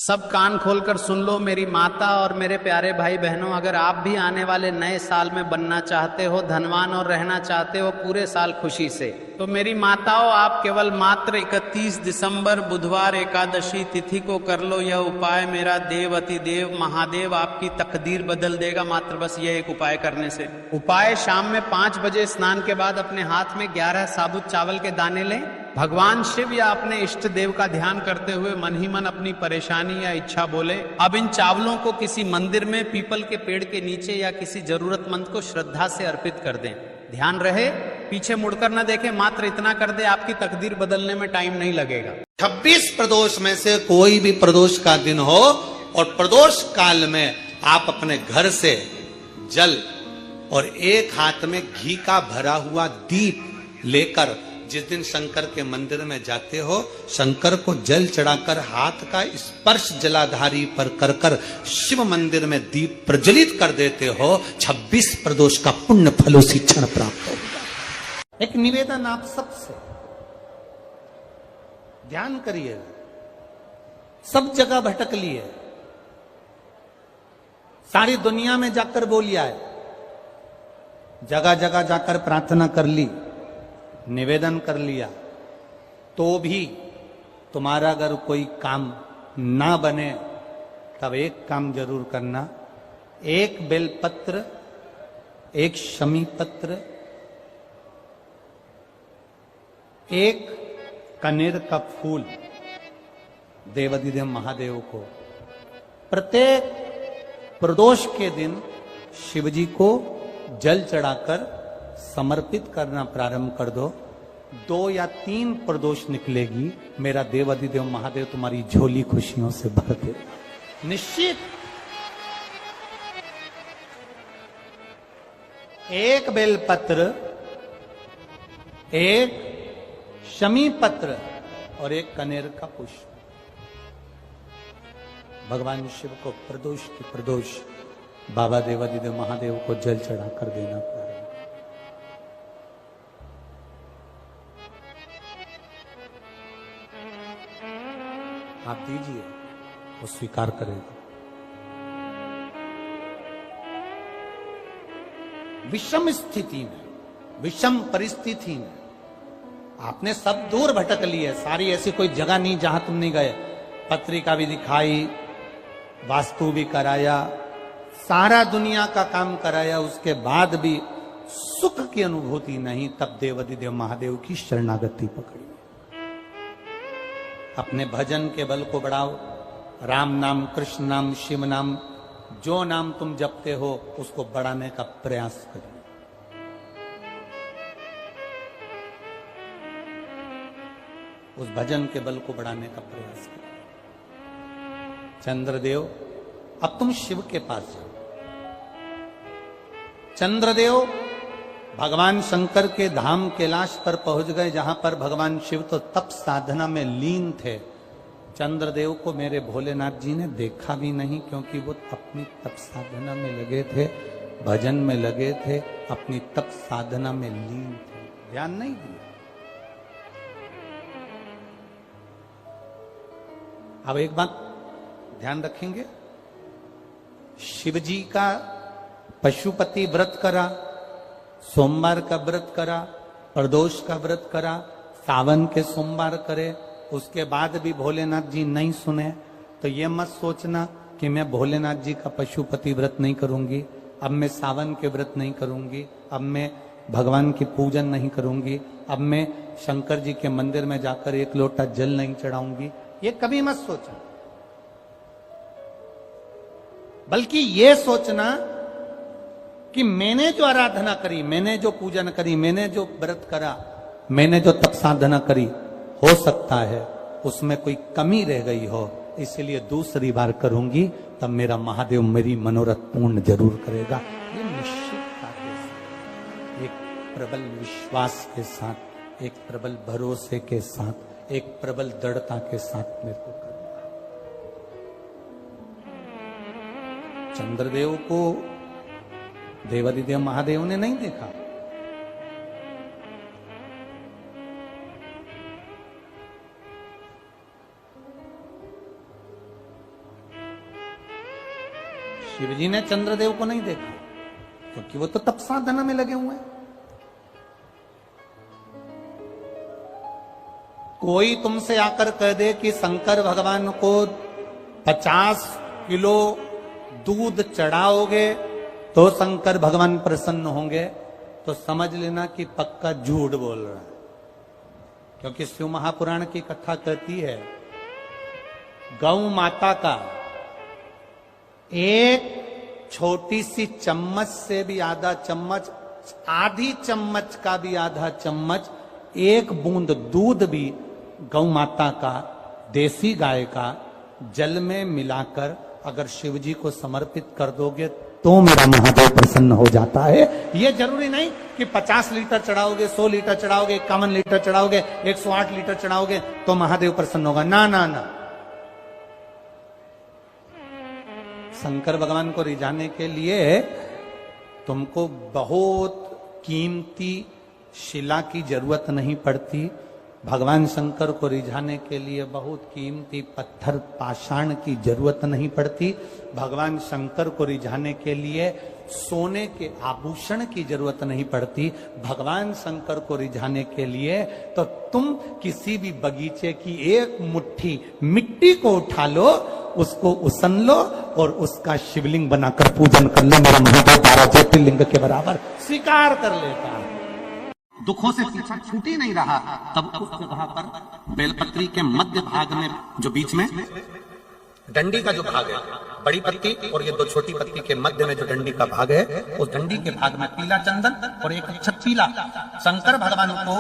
सब कान खोलकर सुन लो मेरी माता और मेरे प्यारे भाई बहनों, अगर आप भी आने वाले नए साल में बनना चाहते हो, धनवान और रहना चाहते हो पूरे साल खुशी से, तो मेरी माताओं आप केवल मात्र 31 दिसंबर बुधवार एकादशी तिथि को कर लो यह उपाय। मेरा देव अति देव महादेव आपकी तकदीर बदल देगा, मात्र बस यह एक उपाय करने से। उपाय: शाम में 5 बजे स्नान के बाद अपने हाथ में 11 साबुत चावल के दाने लें। भगवान शिव या अपने इष्ट देव का ध्यान करते हुए मन ही मन अपनी परेशानी या इच्छा बोले। अब इन चावलों को किसी मंदिर में, पीपल के पेड़ के नीचे या किसी जरूरतमंद को श्रद्धा से अर्पित कर दें। ध्यान रहे पीछे मुड़कर न देखें, मात्र इतना कर दे, आपकी तकदीर बदलने में टाइम नहीं लगेगा। 26 प्रदोष में से कोई भी प्रदोष का दिन हो और प्रदोष काल में आप अपने घर से जल और एक हाथ में घी का भरा हुआ दीप लेकर जिस दिन शंकर के मंदिर में जाते हो, शंकर को जल चढ़ाकर हाथ का स्पर्श जलाधारी पर कर कर शिव मंदिर में दीप प्रज्वलित कर देते हो, 26 प्रदोष का पुण्य फल उसी क्षण प्राप्त होगा। एक निवेदन आप सबसे, ध्यान करिए। सब जगह भटक लिए, सारी दुनिया में जाकर बोलिया है, जगह जगह जाकर प्रार्थना कर ली, निवेदन कर लिया, तो भी तुम्हारा अगर कोई काम ना बने तब एक काम जरूर करना। एक बेलपत्र, एक शमी पत्र, एक कनेर का फूल देवाधिदेव महादेव को प्रत्येक प्रदोष के दिन शिवजी को जल चढ़ाकर समर्पित करना प्रारंभ कर दो। 2 या 3 प्रदोष निकलेगी, मेरा देवाधिदेव महादेव तुम्हारी झोली खुशियों से भर दे निश्चित। एक बेलपत्र, एक शमी पत्र और एक कनेर का पुष्प भगवान शिव को प्रदोष की प्रदोष बाबा देवाधिदेव महादेव को जल चढ़ाकर देना प्रारंभ। आप दीजिए, वो स्वीकार करेगा। विषम स्थिति में, विषम परिस्थिति में आपने सब दूर भटक लिए, सारी ऐसी कोई जगह नहीं जहां तुम नहीं गए। पत्रिका भी दिखाई, वास्तु भी कराया, सारा दुनिया का काम कराया, उसके बाद भी सुख की अनुभूति नहीं। तब देवाधिदेव महादेव की शरणागति पकड़ी। अपने भजन के बल को बढ़ाओ, राम नाम, कृष्ण नाम, शिव नाम, जो नाम तुम जपते हो उसको बढ़ाने का प्रयास करिए। उस भजन के बल को बढ़ाने का प्रयास करिए। चंद्रदेव, अब तुम शिव के पास जाओ। चंद्रदेव भगवान शंकर के धाम कैलाश पर पहुंच गए, जहां पर भगवान शिव तो तप साधना में लीन थे। चंद्रदेव को मेरे भोलेनाथ जी ने देखा भी नहीं, क्योंकि वो अपनी तप साधना में लगे थे, भजन में लगे थे, अपनी तप साधना में लीन थे, ध्यान नहीं दिया। अब एक बात ध्यान रखेंगे, शिव जी का पशुपति व्रत करा, सोमवार का व्रत करा, प्रदोष का व्रत करा, सावन के सोमवार करे, उसके बाद भी भोलेनाथ जी नहीं सुने, तो ये मत सोचना कि मैं भोलेनाथ जी का पशुपति व्रत नहीं करूंगी, अब मैं सावन के व्रत नहीं करूंगी, अब मैं भगवान की पूजन नहीं करूंगी, अब मैं शंकर जी के मंदिर में जाकर 1 लोटा जल नहीं चढ़ाऊंगी। ये कभी मत सोचना, बल्कि ये सोचना कि मैंने जो आराधना करी, मैंने जो पूजन करी, मैंने जो व्रत करा, मैंने जो तप साधना करी, हो सकता है उसमें कोई कमी रह गई हो, इसलिए दूसरी बार करूंगी, तब मेरा महादेव मेरी मनोरथ पूर्ण जरूर करेगा। ये निश्चितता के साथ, एक प्रबल विश्वास के साथ, एक प्रबल भरोसे के साथ, एक प्रबल दृढ़ता के साथ मेरे को करना। चंद्रदेव को देवाधिदेव महादेव ने नहीं देखा, शिव जी ने चंद्रदेव को नहीं देखा, क्योंकि वो तो तप साधना में लगे हुए हैं। कोई तुमसे आकर कह दे कि शंकर भगवान को 50 किलो दूध चढ़ाओगे तो शंकर भगवान प्रसन्न होंगे, तो समझ लेना कि पक्का झूठ बोल रहा है। क्योंकि शिव महापुराण की कथा कहती है, गौ माता का एक छोटी सी चम्मच से भी आधा चम्मच, आधी चम्मच का भी आधा चम्मच, एक बूंद दूध भी गौ माता का, देसी गाय का जल में मिलाकर अगर शिव जी को समर्पित कर दोगे तो मेरा महादेव प्रसन्न हो जाता है। यह जरूरी नहीं कि 50 लीटर चढ़ाओगे, 100 लीटर चढ़ाओगे, 51 लीटर चढ़ाओगे, 108 लीटर चढ़ाओगे तो महादेव प्रसन्न होगा। ना ना ना, शंकर भगवान को रिझाने के लिए तुमको बहुत कीमती शिला की जरूरत नहीं पड़ती। भगवान शंकर को रिझाने के लिए बहुत कीमती पत्थर पाषाण की जरूरत नहीं पड़ती। भगवान शंकर को रिझाने के लिए सोने के आभूषण की जरूरत नहीं पड़ती। भगवान शंकर को रिझाने के लिए तो तुम किसी भी बगीचे की एक मुट्ठी मिट्टी को उठा लो, उसको उसन लो और उसका शिवलिंग बनाकर पूजन कर लो। मेरा महादेव 12 ज्योतिर्लिंग के बराबर स्वीकार कर लेता है। दुखों से पीछा छूट ही नहीं रहा, तब उस जगह पर बेलपत्री के मध्य भाग में, जो बीच में डंडी का जो भाग है, बड़ी पत्ती और ये दो छोटी पत्ती के मध्य में जो डंडी का भाग है, उस डंडी के भाग में पीला चंदन और एक अच्छा पीला शंकर भगवान को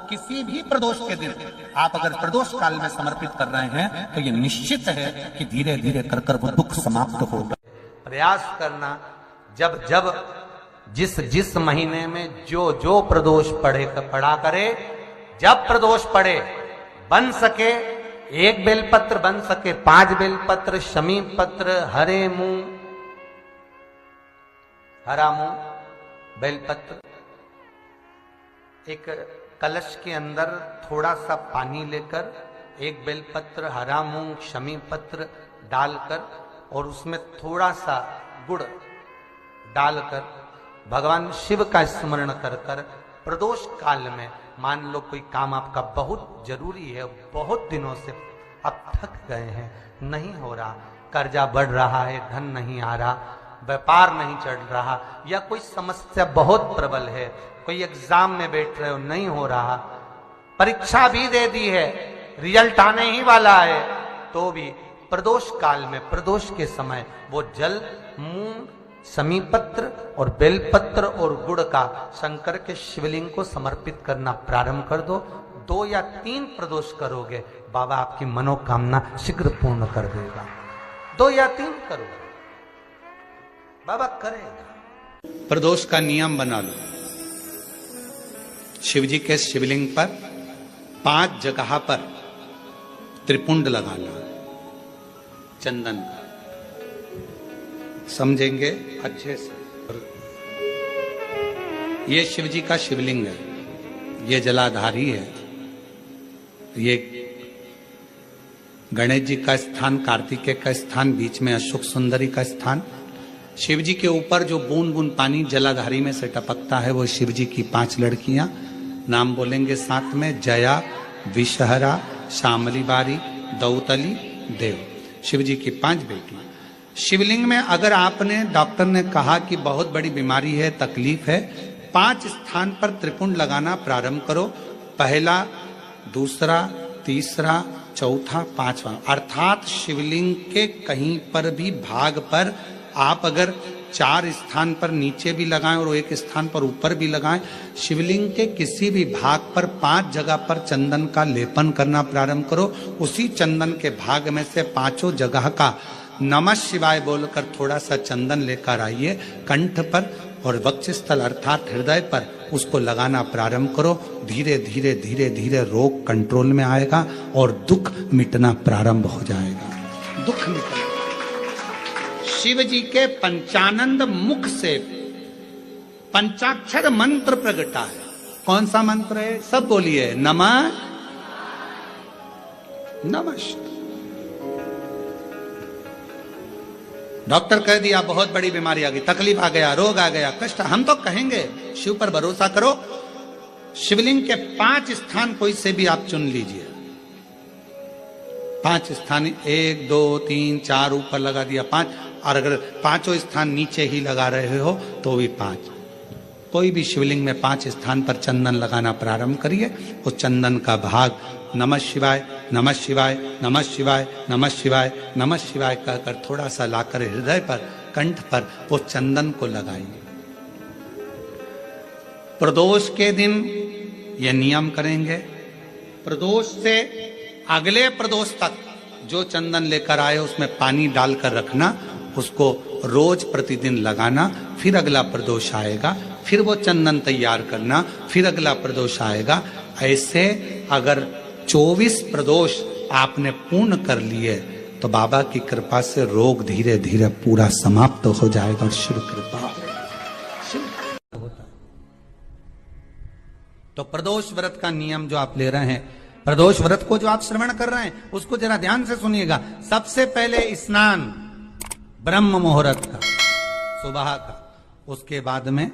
किसी भी प्रदोष के दिन आप अगर प्रदोष काल में समर्पित कर रहे हैं तो ये निश्चित है कि धीरे धीरे कर कर वो दुख समाप्त होगा। प्रयास करना, जब जब जिस महीने में जो प्रदोष पड़ा करे, जब प्रदोष पड़े, बन सके 1 बेलपत्र, बन सके 5 बेलपत्र, शमी पत्र, हरा मूंग बेलपत्र, एक कलश के अंदर थोड़ा सा पानी लेकर 1 बेलपत्र, हरा मूंग, शमी पत्र डालकर और उसमें थोड़ा सा गुड़ डालकर भगवान शिव का स्मरण कर कर प्रदोष काल में, मान लो कोई काम आपका बहुत जरूरी है, बहुत दिनों से अब थक गए हैं, नहीं हो रहा, कर्जा बढ़ रहा है, धन नहीं आ रहा, व्यापार नहीं चढ़ रहा, या कोई समस्या बहुत प्रबल है, कोई एग्जाम में बैठ रहे हो नहीं हो रहा, परीक्षा भी दे दी है, रिजल्ट आने ही वाला है, तो भी प्रदोष काल में, प्रदोष के समय वो जल, मूंग, शमी पत्र और बेलपत्र और गुड़ का शंकर के शिवलिंग को समर्पित करना प्रारंभ कर दो। 2 या 3 प्रदोष करोगे, बाबा आपकी मनोकामना शीघ्र पूर्ण कर देगा। 2 या 3 करोगे, बाबा करेगा। प्रदोष का नियम बना लो, शिव जी के शिवलिंग पर 5 जगह पर त्रिपुंड लगाना, चंदन का, समझेंगे अच्छे से। ये शिव जी का शिवलिंग है, ये जलाधारी है, ये गणेश जी का स्थान, कार्तिकेय का स्थान, बीच में अशोक सुंदरी का स्थान। शिव जी के ऊपर जो बूंद बूंद पानी जलाधारी में से टपकता है वो शिव जी की 5 लड़कियां, नाम बोलेंगे साथ में, जया, विषहरा, श्यामली बारी, दौतली, देव। शिव जी की 5 बेटियां। शिवलिंग में अगर आपने, डॉक्टर ने कहा कि बहुत बड़ी बीमारी है, तकलीफ है, 5 स्थान पर त्रिपुंड लगाना प्रारंभ करो। पहला, दूसरा, तीसरा, चौथा, 5वां, अर्थात शिवलिंग के कहीं पर भी भाग पर आप अगर 4 स्थान पर नीचे भी लगाएं और 1 स्थान पर ऊपर भी लगाएं, शिवलिंग के किसी भी भाग पर 5 जगह पर चंदन का लेपन करना प्रारंभ करो। उसी चंदन के भाग में से 5 जगह का नमः शिवाय बोलकर थोड़ा सा चंदन लेकर आइए, कंठ पर और वक्षस्थल अर्थात हृदय पर उसको लगाना प्रारंभ करो। धीरे धीरे धीरे धीरे रोग कंट्रोल में आएगा और दुख मिटना प्रारंभ हो जाएगा। दुख मिटना, शिव जी के पंचानंद मुख से पंचाक्षर मंत्र प्रगटा है। कौन सा मंत्र है? सब बोलिए, नमः नमः। डॉक्टर कह दिया बहुत बड़ी बीमारी आ गई, तकलीफ आ गया, रोग आ गया, कष्ट, हम तो कहेंगे शिव पर भरोसा करो। शिवलिंग के 5 स्थान कोई से भी आप चुन लीजिए, 5 स्थान, 1 2 3 4 ऊपर लगा दिया 5, और अगर 5 स्थान नीचे ही लगा रहे हो तो भी 5। कोई भी शिवलिंग में 5 स्थान पर चंदन लगाना प्रारंभ करिए। उस चंदन का भाग नमः शिवाय नमः शिवाय नमः शिवाय नमः शिवाय नमः शिवाय कहकर थोड़ा सा लाकर हृदय पर, कंठ पर वो चंदन को लगाइए। प्रदोष के दिन यह नियम करेंगे। प्रदोष से अगले प्रदोष तक जो चंदन लेकर आए उसमें पानी डालकर रखना, उसको रोज प्रतिदिन लगाना। फिर अगला प्रदोष आएगा, फिर वो चंदन तैयार करना, फिर अगला प्रदोष आएगा। ऐसे अगर 24 प्रदोष आपने पूर्ण कर लिए तो बाबा की कृपा से रोग धीरे धीरे पूरा समाप्त हो जाएगा। और शिव कृपा होता है। तो प्रदोष व्रत का नियम जो आप ले रहे हैं, प्रदोष व्रत को जो आप श्रवण कर रहे हैं उसको जरा ध्यान से सुनिएगा। सबसे पहले स्नान ब्रह्म मुहूर्त का, सुबह का, उसके बाद में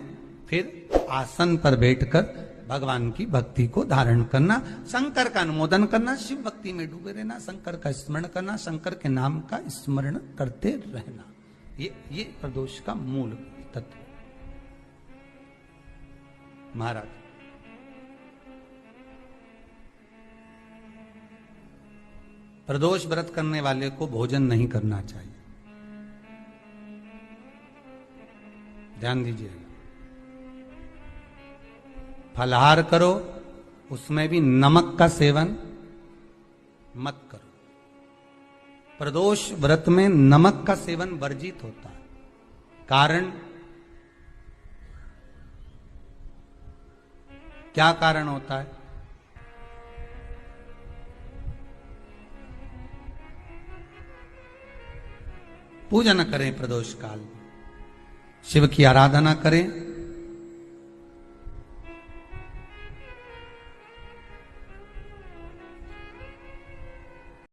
फिर आसन पर बैठकर भगवान की भक्ति को धारण करना, शंकर का अनुमोदन करना, शिव भक्ति में डूबे रहना, शंकर का स्मरण करना, शंकर के नाम का स्मरण करते रहना। ये प्रदोष का मूल तत्व। महाराज प्रदोष व्रत करने वाले को भोजन नहीं करना चाहिए, ध्यान दीजिएगा। फलाहार करो, उसमें भी नमक का सेवन मत करो। प्रदोष व्रत में नमक का सेवन वर्जित होता है। कारण क्या कारण होता है? पूजन करें प्रदोष काल में, शिव की आराधना करें,